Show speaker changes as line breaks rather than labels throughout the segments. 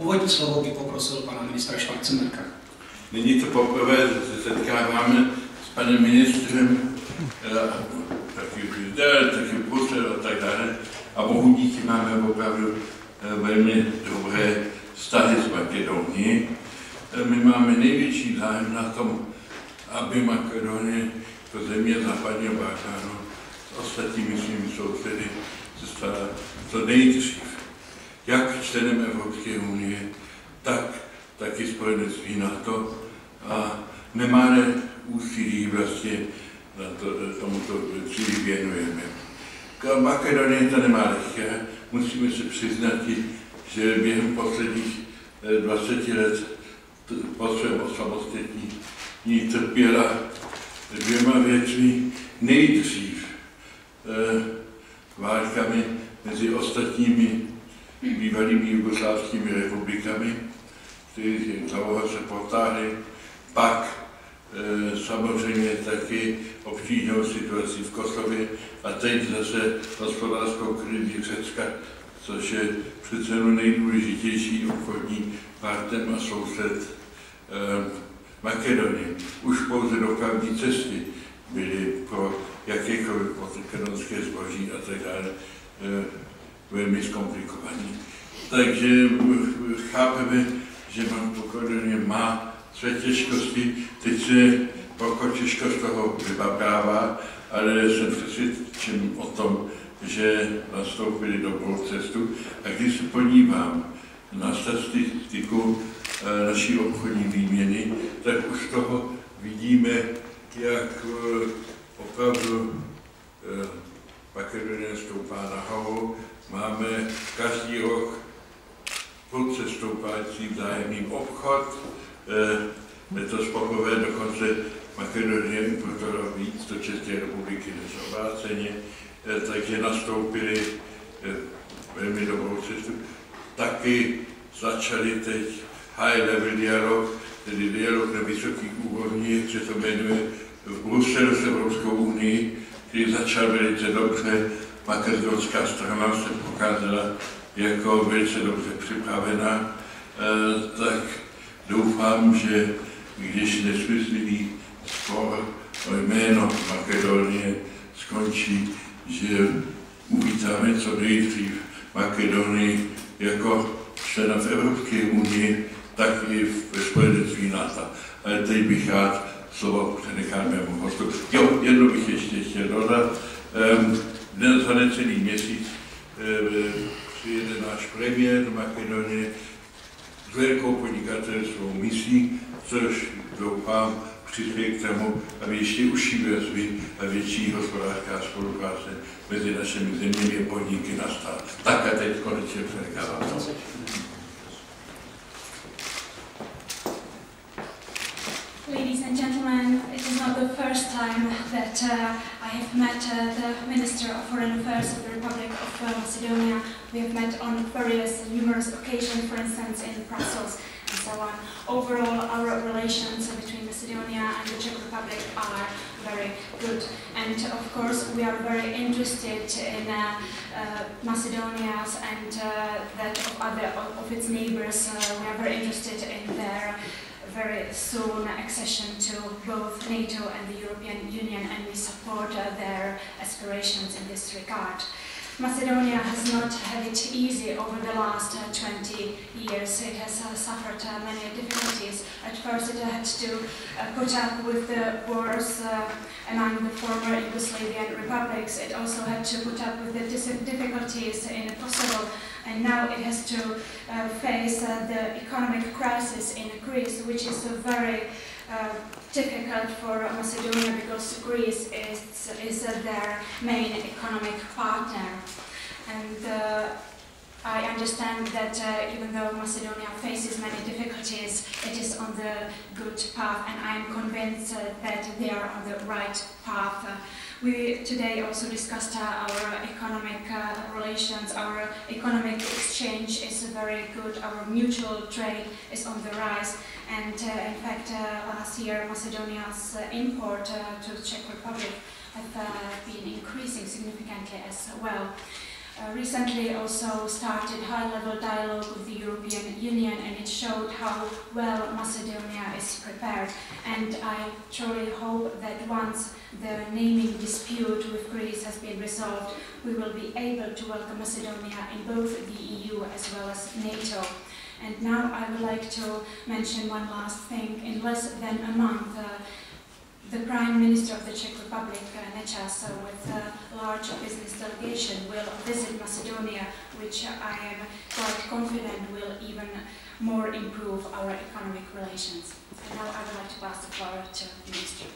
Úvodní slovo bych poprosil pana ministra Schwarzenberga.
Není to poprvé, že se setkáváme s panem ministrem, taky už zde, taky v Bruselu a tak dále. A bohu díky máme opravdu velmi dobré vztahy s Makedonií. My máme největší zájem na tom, aby Makedonie, to země západního Balkánu, s ostatními svými sousedy se stala co nejdřív. Jak členem Evropské unie, tak taky spojenectví NATO a nemáme úsilí vlastně na tomuto cíli věnujeme. Makedonie to nemá lehké, musíme se přiznat, že během posledních 20 let po svém osamostatnění trpěla dvěma věcmi. Nejdřív válkami mezi ostatními bývalými jugoslávskými republikami, kterých dlouho se potáhly, pak samozřejmě taky obtížnou situaci v Kosově a teď zase hospodářskou krizi Řecka, což je přece nejdůležitější obchodní partner a soused Makedonie. Už pouze dopravní cesty byly pro jakékoliv makedonské zboží a tak dále velmi zkomplikovaný. Takže chápeme, že Makedonie má své těžkosti, teď se těžko z toho vybabrává, ale jsem přesvědčen o tom, že nastoupili dobrou cestu. A když se podívám na statistiku naší obchodní výměny, tak už toho vidíme, jak opravdu Makedonie stoupá nahoru. Máme každý rok prudce stoupající vzájemný obchod. Letos poprvé dokonce Makedonie importovala víc do České republiky než obráceně, takže nastoupili velmi dobrou cestu. Taky začali teď high level dialog, tedy dialog na vysokých úrovních, jak se to jmenuje v Bruselu s Evropskou unii, který začal velice dobře. Makedonská strana se prokázala jako velice dobře připravená, tak doufám, že když nesmyslný spor o jméno Makedonie skončí, že uvítáme co nejdřív Makedonii jako člena v Evropské unii, tak i ve spojenectví NATO. Ale teď bych rád slovo přenechám mému hostu. Jo, jedno bych ještě chtěl dodat. Dnes za necelý měsíc přijede náš premiér do Makedonie s velkou podnikatelskou misí, což doufám přispěje k tomu, aby ještě užší vazby a větší hospodářská spolupráce mezi našimi zeměmi a podniky nastala. Tak a teď konečně přenechávám to.
Ladies and gentlemen, it is not the first time that I have met the Minister of Foreign Affairs of the Republic of Macedonia. We have met on numerous occasions, for instance in Brussels and so on. Overall, our relations between Macedonia and the Czech Republic are very good. And of course, we are very interested in Macedonia's and that of its neighbors. We are very interested in their very soon accession to both NATO and the European Union, and we support their aspirations in this regard. Macedonia has not had it easy over the last 20 years. It has suffered many difficulties. At first it had to put up with the wars among the former Yugoslavian republics. It also had to put up with the difficulties in Kosovo. And now it has to face the economic crisis in Greece, which is very difficult for Macedonia because Greece is their main economic partner. And I understand that even though Macedonia faces many difficulties, it is on the good path, and I am convinced that they are on the right path. We today also discussed our economic relations. Our economic exchange is very good. Our mutual trade is on the rise. And in fact, last year Macedonia's import to the Czech Republic have been increasing significantly as well. recently also started high-level dialogue with the European Union, and it showed how well Macedonia is prepared. And I truly hope that once the naming dispute with Greece has been resolved, we will be able to welcome Macedonia in both the EU as well as NATO. And now I would like to mention one last thing. In less than a month, the Prime Minister of the Czech Republic, Nečas, with a large business delegation, will visit Macedonia, which I am quite confident will even more improve our economic relations. And now I would like to pass the floor to the Minister.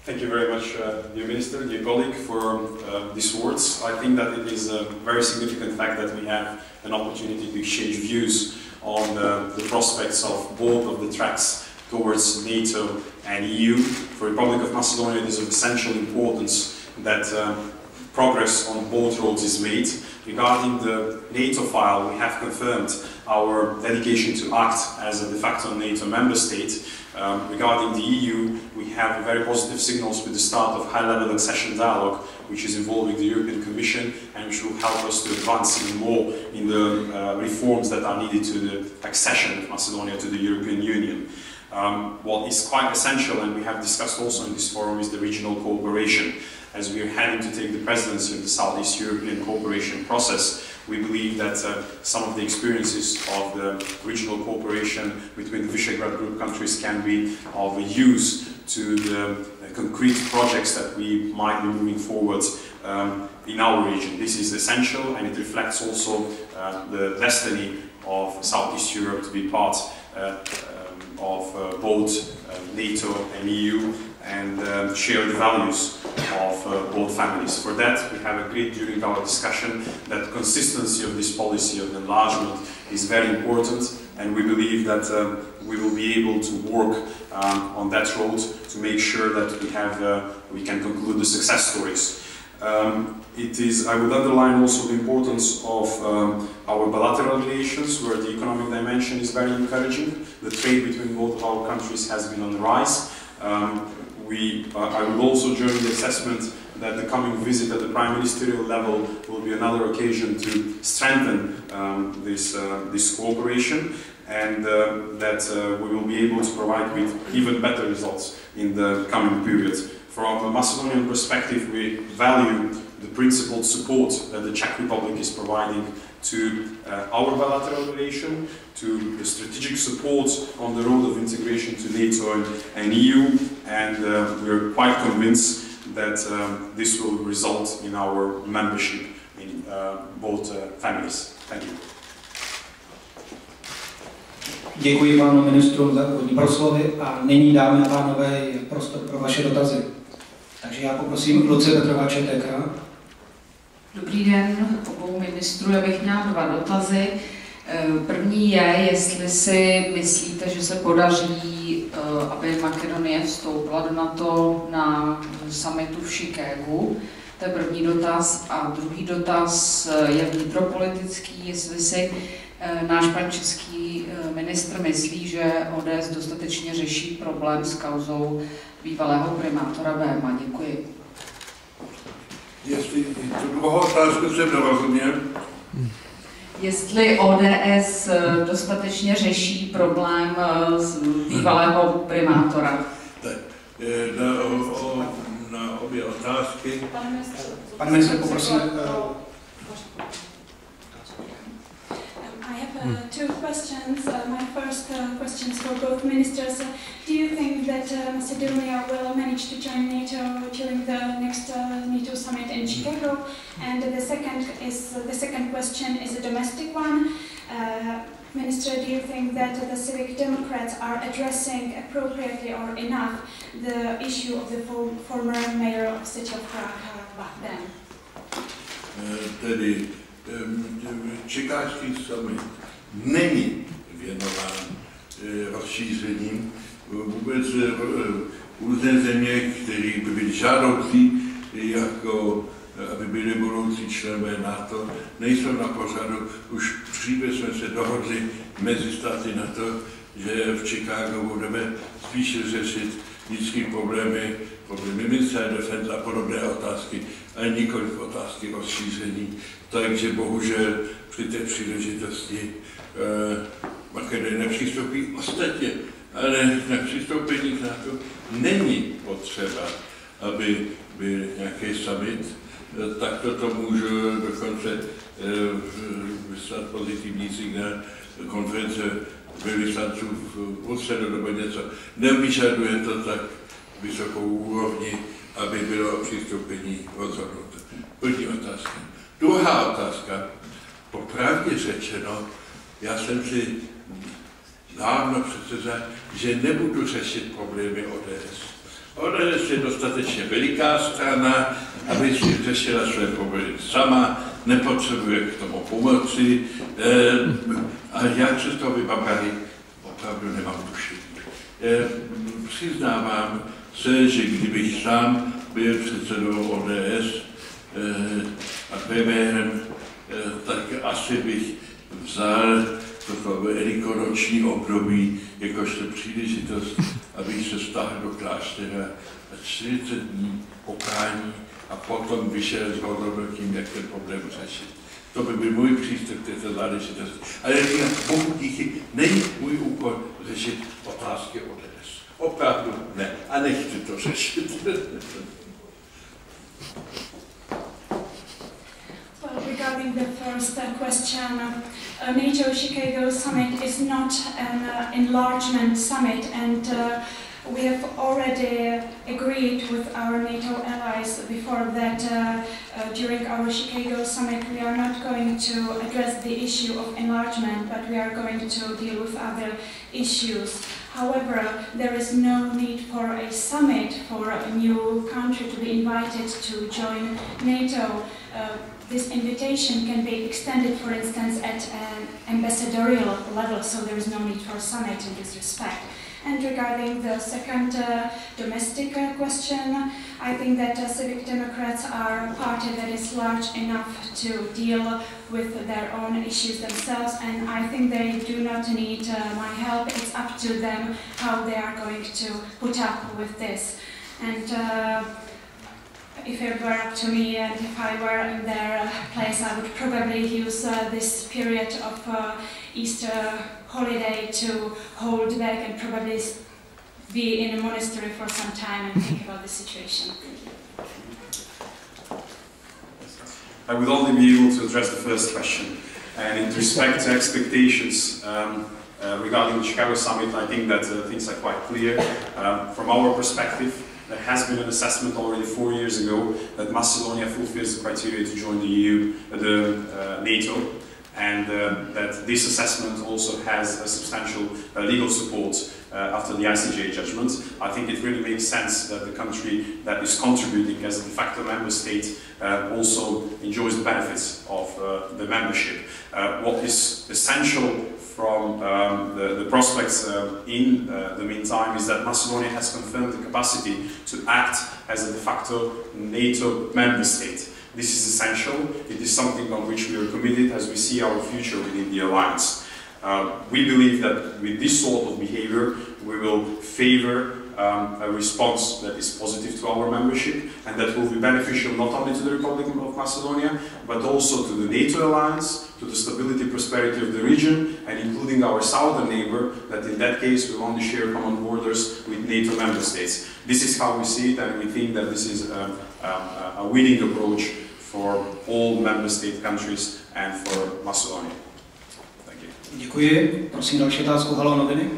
Thank you very much, dear Minister, dear colleague, for these words. I think that it is a very significant fact that we have an opportunity to exchange views on the prospects of both of the tracks towards NATO and EU. For the Republic of Macedonia, it is of essential importance that progress on both roads is made. Regarding the NATO file, we have confirmed our dedication to act as a de facto NATO member state. Regarding the EU, we have very positive signals with the start of high-level accession dialogue, which is involving the European Commission and which will help us to advance even more in the reforms that are needed to the accession of Macedonia to the European Union. What is quite essential, and we have discussed also in this forum, is the regional cooperation. As we are heading to take the presidency of the Southeast European cooperation process, we believe that some of the experiences of the regional cooperation between the Visegrad Group countries can be of use to the concrete projects that we might be moving forward in our region. This is essential, and it reflects also the destiny of Southeast Europe to be part of both NATO and EU, and share the values of both families. For that, we have agreed during our discussion that consistency of this policy of enlargement is very important, and we believe that we will be able to work on that road to make sure that we can conclude the success stories. I would underline also the importance of our bilateral relations, where the economic dimension is very encouraging. The trade between both of our countries has been on the rise. I would also join the assessment that the coming visit at the prime ministerial level will be another occasion to strengthen this cooperation, and that we will be able to provide with even better results in the coming period. From a Macedonian perspective, we value the principled support that the Czech Republic is providing to our bilateral relation, to the strategic support on the road of integration to NATO and EU, and we are quite convinced that this will result in our membership in both families. Thank you.
Děkuji panu ministru za úvodní proslovy a nyní, dámy a pánové, je prostor pro vaše dotazy. Takže já poprosím Luci Petrová, ČTK.
Dobrý den obou ministrů, já bych měla dva dotazy. První je, jestli si myslíte, že se podaří, aby Makedonie vstoupila do NATO na summitu v Chicagu. To je první dotaz. A druhý dotaz je vnitropolitický, jestli si náš pan český ministr myslí, že ODS dostatečně řeší problém s kauzou bývalého primátora Béma. Děkuji.
Jestli tu druhou otázku jsem nerozuměl.
Jestli ODS dostatečně řeší problém z bývalého primátora.
Tak, na obě otázky.
Pane ministře, poprosím.
I have two questions. My first question is for both ministers. Do you think that Macedonia will manage to join NATO during the next NATO summit in Chicago? And the second question is a domestic one. Minister, do you think that the Civic Democrats are addressing appropriately or enough the issue of the former mayor of the city of Prague, Bahden?
Tedy Chicagský summit není věnován rozšířením. Vůbec různé země, které by byly žádoucí, jako aby byly budoucí členové NATO, nejsou na pořadu. Už dříve jsme se dohodli mezi státy NATO, že v Chicagu budeme spíše řešit vždycky problémy ministra defense a podobné otázky, ale nikoliv otázky rozšíření. Takže bohužel při té příležitosti Makedonie nepřistoupí ostatně, ale na přistoupení k NATO není potřeba, aby byl nějaký summit, tak to můžu dokonce vyslat pozitivní signál konference velvyslanců v Bruselu nebo něco. Nevyžaduje to tak vysokou úrovni, aby bylo přistoupení rozhodnuto. První otázka. Druhá otázka. Popravdě řečeno, já jsem si dávno předsevzal, že nebudu řešit problémy ODS. ODS je dostatečně veliká strana, aby si řešila své problémy sama, nepotřebuje k tomu pomoci a jak se z toho vybabrali, opravdu nemám tušení. Přiznávám se, že kdybych sám byl předsedou ODS a premiérem, tak asi bych vzal toto velikonoční období jakožto příležitost, abych se stáhl do kláštera a 40 dní pokání a potom vyšel s hodnotím, jak ten problém řešit. To by byl můj přístup k této záležitosti. Ale bohu díky, není můj úkol řešit otázky ODS. Opravdu ne. A nechci to řešit.
Well, regarding the first question, NATO Chicago summit is not an enlargement summit, and we have already agreed with our NATO allies before that during our Chicago summit we are not going to address the issue of enlargement, but we are going to deal with other issues. However, there is no need for a summit for a new country to be invited to join NATO. This invitation can be extended, for instance, at an ambassadorial level, so there is no need for a summit in this respect. And regarding the second domestic question, I think that Civic Democrats are a party that is large enough to deal with their own issues themselves, and I think they do not need my help. It's up to them how they are going to put up with this. And if it were up to me and if I were in their place, I would probably use this period of Easter holiday to hold back and probably be in a monastery for some time and think about the situation.
I would only be able to address the first question. And in respect to expectations regarding the Chicago summit, I think that things are quite clear. From our perspective, there has been an assessment already 4 years ago that Macedonia fulfills the criteria to join the EU, NATO, and that this assessment also has a substantial legal support after the ICJ judgment. I think it really makes sense that the country that is contributing as a de facto member state also enjoys the benefits of the membership. What is essential from the prospects in the meantime is that Macedonia has confirmed the capacity to act as a de facto NATO member state. This is essential. It is something on which we are committed as we see our future within the alliance. We believe that with this sort of behavior we will favor a response that is positive to our membership and that will be beneficial not only to the Republic of Macedonia but also to the NATO alliance, to the stability and prosperity of the region, and including our southern neighbor, that in that case will only share common borders with NATO member states. This is how we see it, and we think that this is a winning approach for all member state countries and for Macedonia. Thank you.
Děkuji. Prosím další otázku. Halo noviny.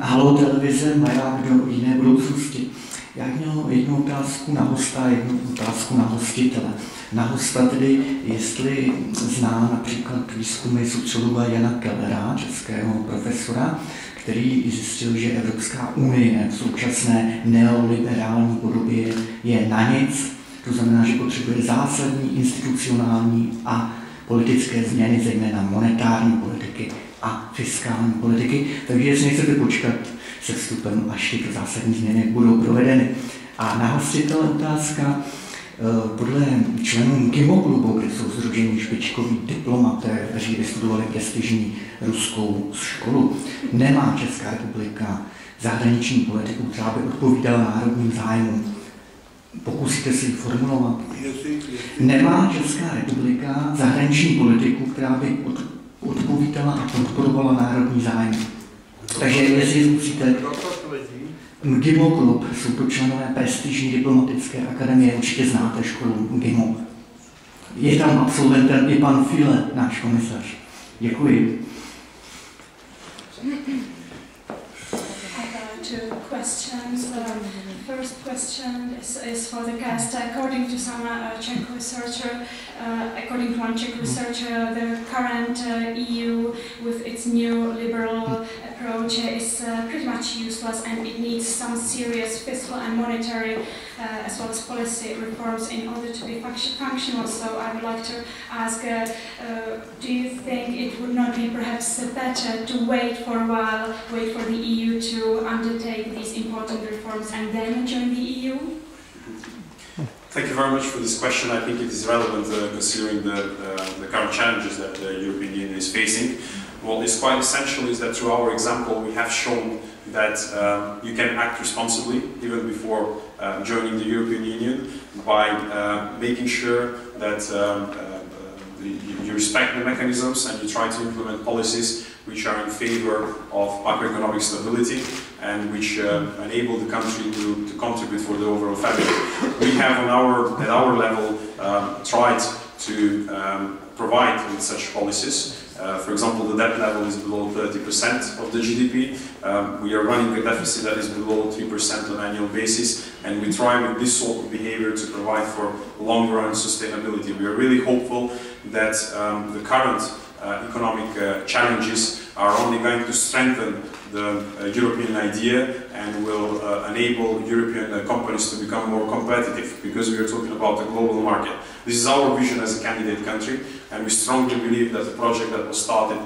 Halo televize, maják do jiné budoucnosti. Já měl jednu otázku na hosta a jednu otázku na hostitele. Na hosta tedy, jestli zná například výzkumy sociologa Jana Kellera, českého profesora, který zjistil, že Evropská unie v současné neoliberální podobě je na nic. To znamená, že potřebuje zásadní institucionální a politické změny, zejména monetární politiky a fiskální politiky. Takže jestli nechcete počkat se vstupem, až tyto zásadní změny budou provedeny. A na hostitele otázka. Podle členů KIMO klubu, kde jsou sdružení špičkoví diplomaté, kteří vystudovali prestižní ruskou školu. Nemá Česká republika zahraniční politiku, která by odpovídala národním zájmům? Pokusíte si ji formulovat? Nemá Česká republika zahraniční politiku, která by odpovídala a podporovala národní zájmy? Takže jestli zkusíte, MGIMO klub, jsou to členové prestižní diplomatické akademie, určitě znáte školu MGIMO. Je tam absolventem i pan File, náš komisař. Děkuji.
Two questions. First question is for the guest. According to some Czech researcher, according to one Czech researcher, the current EU with its new liberal approach is pretty much useless, and it needs some serious fiscal and monetary as well as policy reforms in order to be functional. So I would like to ask, do you think it would not be perhaps better to wait for a while, wait for the EU to undertake these important reforms and then join the EU?
Thank you very much for this question. I think it is relevant considering the current challenges that the European Union is facing. What is quite essential is that through our example we have shown that you can act responsibly even before joining the European Union by making sure that you respect the mechanisms and you try to implement policies which are in favor of macroeconomic stability and which enable the country to contribute for the overall fabric. We have at our level tried to provide with such policies. For example, the debt level is below 30% of the GDP. We are running a deficit that is below 3% on an annual basis, and we try with this sort of behavior to provide for long-run sustainability. We are really hopeful that the current economic challenges are only going to strengthen the European idea and will enable European companies to become more competitive, because we are talking about a global market. This is our vision as a candidate country, and we strongly believe that the project that was started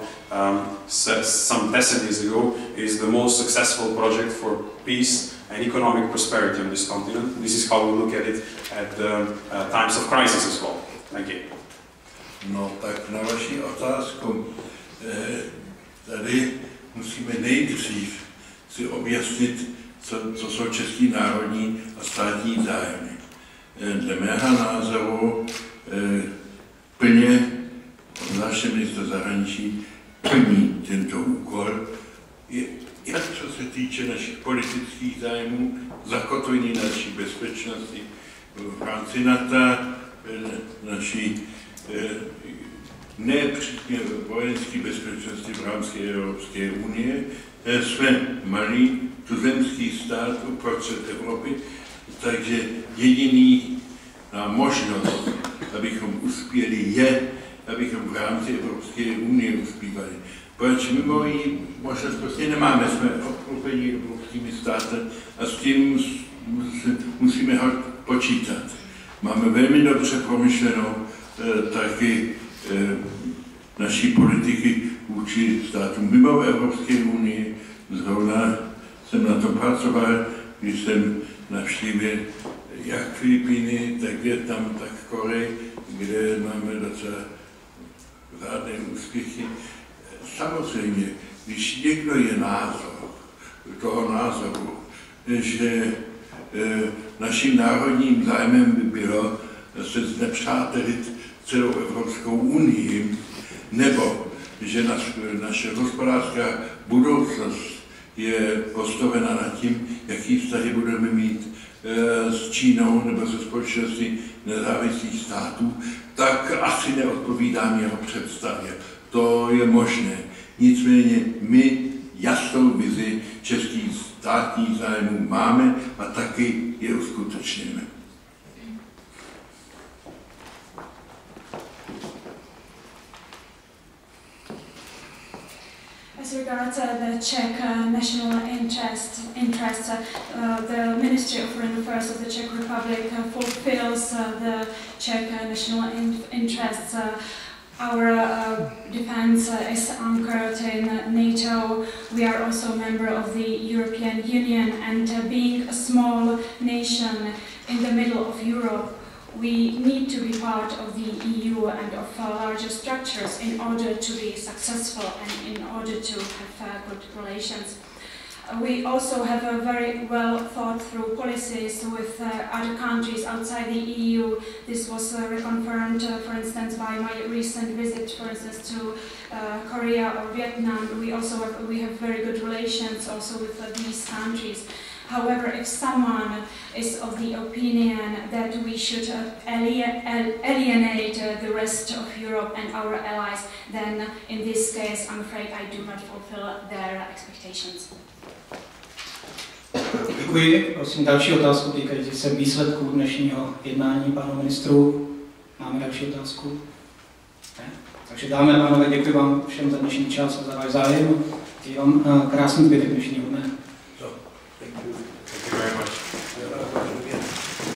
some decades ago is the most successful project for peace and economic prosperity on this continent. This is how we look at it at times of crisis as well. Thank you.
No tak na vaši otázku, tady musíme nejdřív si objasnit, co jsou český národní a státní zájmy. Dle mého názoru plně náš ministr zahraničí plní tento úkol, jak co se týče našich politických zájmů, zakotvení naší bezpečnosti v rámci NATO, naší nepřímě vojenské bezpečnosti v rámci Evropské unie. Jsme malý tuzemský stát uprostřed Evropy, takže jediný možnost, abychom uspěli, je, abychom v rámci Evropské unie uspívali. Proč mimo jí možnost prostě nemáme, jsme obklopeni evropskými státy a s tím musíme ho počítat. Máme velmi dobře promyšlenou taky naší politiky vůči státům mimo Evropské unii. Zrovna jsem na tom pracoval, když jsem navštívil jak Filipíny, tak Vietnam, tak Korej, kde máme docela řádné úspěchy. Samozřejmě, když někdo je toho názoru, že naším národním zájmem by bylo se znepřátelit celou Evropskou unii, nebo že naše hospodářská budoucnost je postavena nad tím, jaký vztahy budeme mít s Čínou nebo se společností nezávislých států, tak asi neodpovídám jeho představě. To je možné. Nicméně my jasnou vizi českých státních zájmů máme a taky je uskutečníme.
As regards the Czech national interests, the Ministry of Foreign Affairs of the Czech Republic fulfills the Czech national interests. Our defense is anchored in NATO. We are also a member of the European Union, and being a small nation in the middle of Europe, We need to be part of the EU and of larger structures in order to be successful and in order to have good relations. We also have a very well thought through policies with other countries outside the EU. This was reconfirmed, for instance, by my recent visit, for instance, to Korea or Vietnam. We have very good relations also with these countries. However, if someone is of the opinion that we should alienate the rest of Europe and our allies, then in this case, I'm afraid I do not fulfill their expectations.
Děkuji. Prosím další otázku týkající se výsledků dnešního jednání pánů ministrů. Máme další otázku? Ne? Takže dámy a pánové, děkuji vám všem za dnešní čas a za váš zájem. Přeji vám krásný zbytek dnešního dne.